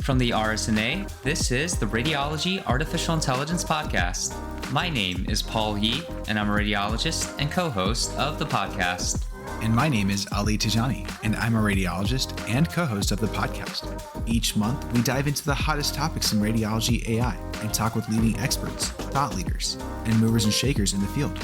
From the RSNA, this is the Radiology Artificial Intelligence Podcast. My name is Paul Yee, and I'm a radiologist and co-host of the podcast. And my name is Ali Tijani, and I'm a radiologist and co-host of the podcast. Each month, we dive into the hottest topics in radiology AI and talk with leading experts, thought leaders, and movers and shakers in the field.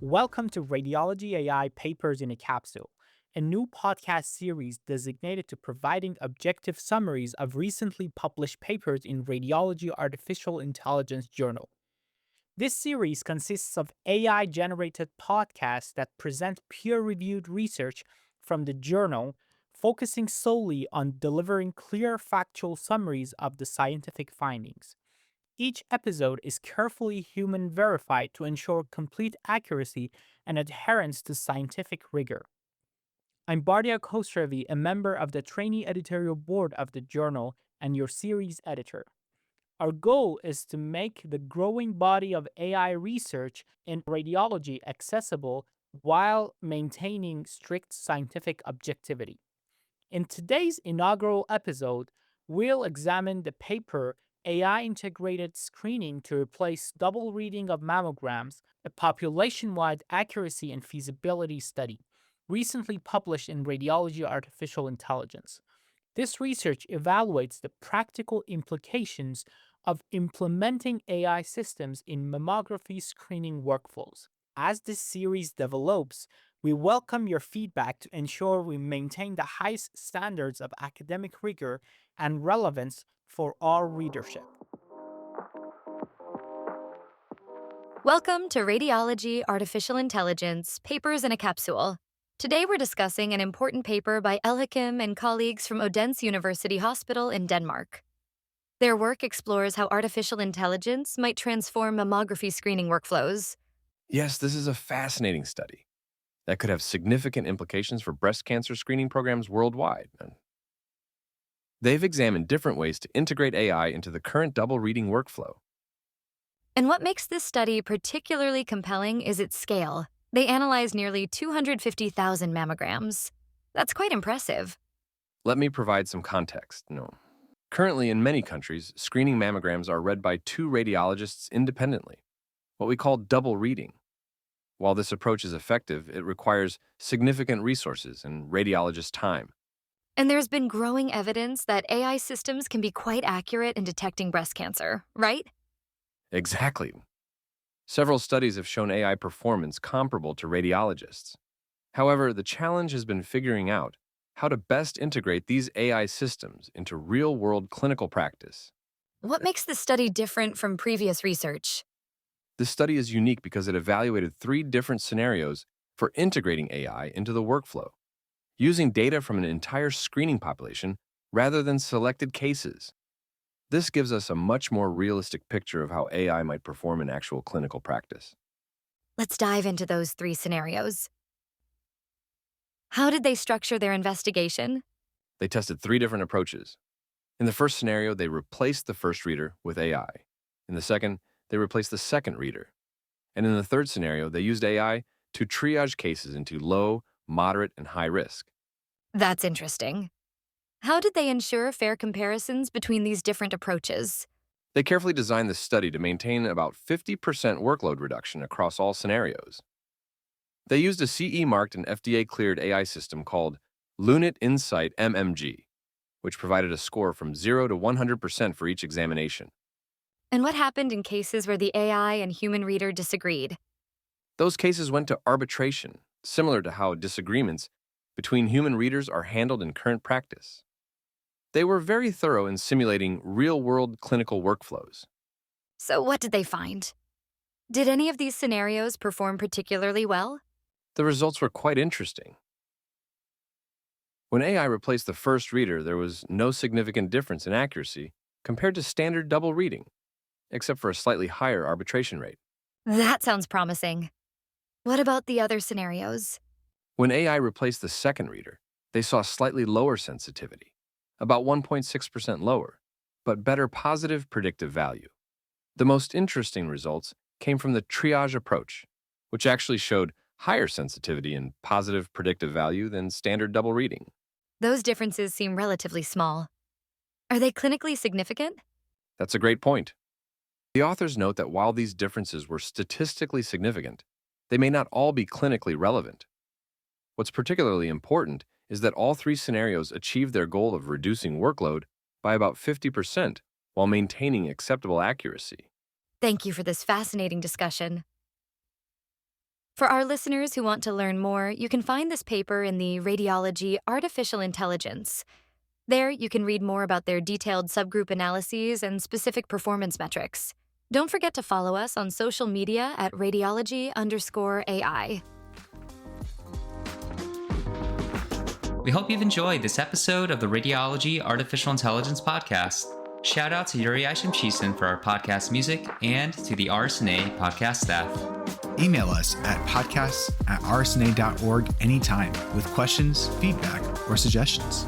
Welcome to Radiology AI Papers in a Capsule, a new podcast series designated to providing objective summaries of recently published papers in Radiology Artificial Intelligence Journal. This series consists of AI-generated podcasts that present peer-reviewed research from the journal, focusing solely on delivering clear factual summaries of the scientific findings. Each episode is carefully human-verified to ensure complete accuracy and adherence to scientific rigor. I'm Bardia Khosravi, a member of the trainee editorial board of the journal and your series editor. Our goal is to make the growing body of AI research in radiology accessible while maintaining strict scientific objectivity. In today's inaugural episode, we'll examine the paper AI-integrated screening to replace double reading of mammograms, a population-wide accuracy and feasibility study, recently published in Radiology Artificial Intelligence. This research evaluates the practical implications of implementing AI systems in mammography screening workflows. As this series develops, we welcome your feedback to ensure we maintain the highest standards of academic rigor and relevance for our readership. Welcome to Radiology Artificial Intelligence Papers in a Capsule. Today we're discussing an important paper by Elhakim and colleagues from Odense University Hospital in Denmark. Their work explores how artificial intelligence might transform mammography screening workflows. Yes, this is a fascinating study that could have significant implications for breast cancer screening programs worldwide. They've examined different ways to integrate AI into the current double reading workflow. And what makes this study particularly compelling is its scale. They analyzed nearly 250,000 mammograms. That's quite impressive. Let me provide some context. Currently, in many countries, screening mammograms are read by two radiologists independently, what we call double reading. While this approach is effective, it requires significant resources and radiologist time. And there's been growing evidence that AI systems can be quite accurate in detecting breast cancer, right? Exactly. Several studies have shown AI performance comparable to radiologists. However, the challenge has been figuring out how to best integrate these AI systems into real-world clinical practice. What makes this study different from previous research? This study is unique because it evaluated 3 different scenarios for integrating AI into the workflow, using data from an entire screening population rather than selected cases. This gives us a much more realistic picture of how AI might perform in actual clinical practice. Let's dive into those 3 scenarios. How did they structure their investigation? They tested 3 different approaches. In the first scenario, they replaced the first reader with AI. In the second, they replaced the second reader. And in the third scenario, they used AI to triage cases into low, moderate, and high risk. That's interesting. How did they ensure fair comparisons between these different approaches? They carefully designed the study to maintain about 50% workload reduction across all scenarios. They used a CE-marked and FDA-cleared AI system called Lunit Insight MMG, which provided a score from 0 to 100% for each examination. And what happened in cases where the AI and human reader disagreed? Those cases went to arbitration, similar to how disagreements between human readers are handled in current practice. They were very thorough in simulating real-world clinical workflows. So what did they find? Did any of these scenarios perform particularly well? The results were quite interesting. When AI replaced the first reader, there was no significant difference in accuracy compared to standard double reading, except for a slightly higher arbitration rate. That sounds promising. What about the other scenarios? When AI replaced the second reader, they saw slightly lower sensitivity, about 1.6% lower, but better positive predictive value. The most interesting results came from the triage approach, which actually showed higher sensitivity and positive predictive value than standard double reading. Those differences seem relatively small. Are they clinically significant? That's a great point. The authors note that while these differences were statistically significant, they may not all be clinically relevant. What's particularly important is that all three scenarios achieved their goal of reducing workload by about 50% while maintaining acceptable accuracy. Thank you for this fascinating discussion. For our listeners who want to learn more, you can find this paper in the Radiology Artificial Intelligence. There, you can read more about their detailed subgroup analyses and specific performance metrics. Don't forget to follow us on social media at radiology_AI. We hope you've enjoyed this episode of the Radiology Artificial Intelligence podcast. Shout out to Yuri Ishimchisen for our podcast music and to the RSNA podcast staff. Email us at podcasts@rsna.org anytime with questions, feedback, or suggestions.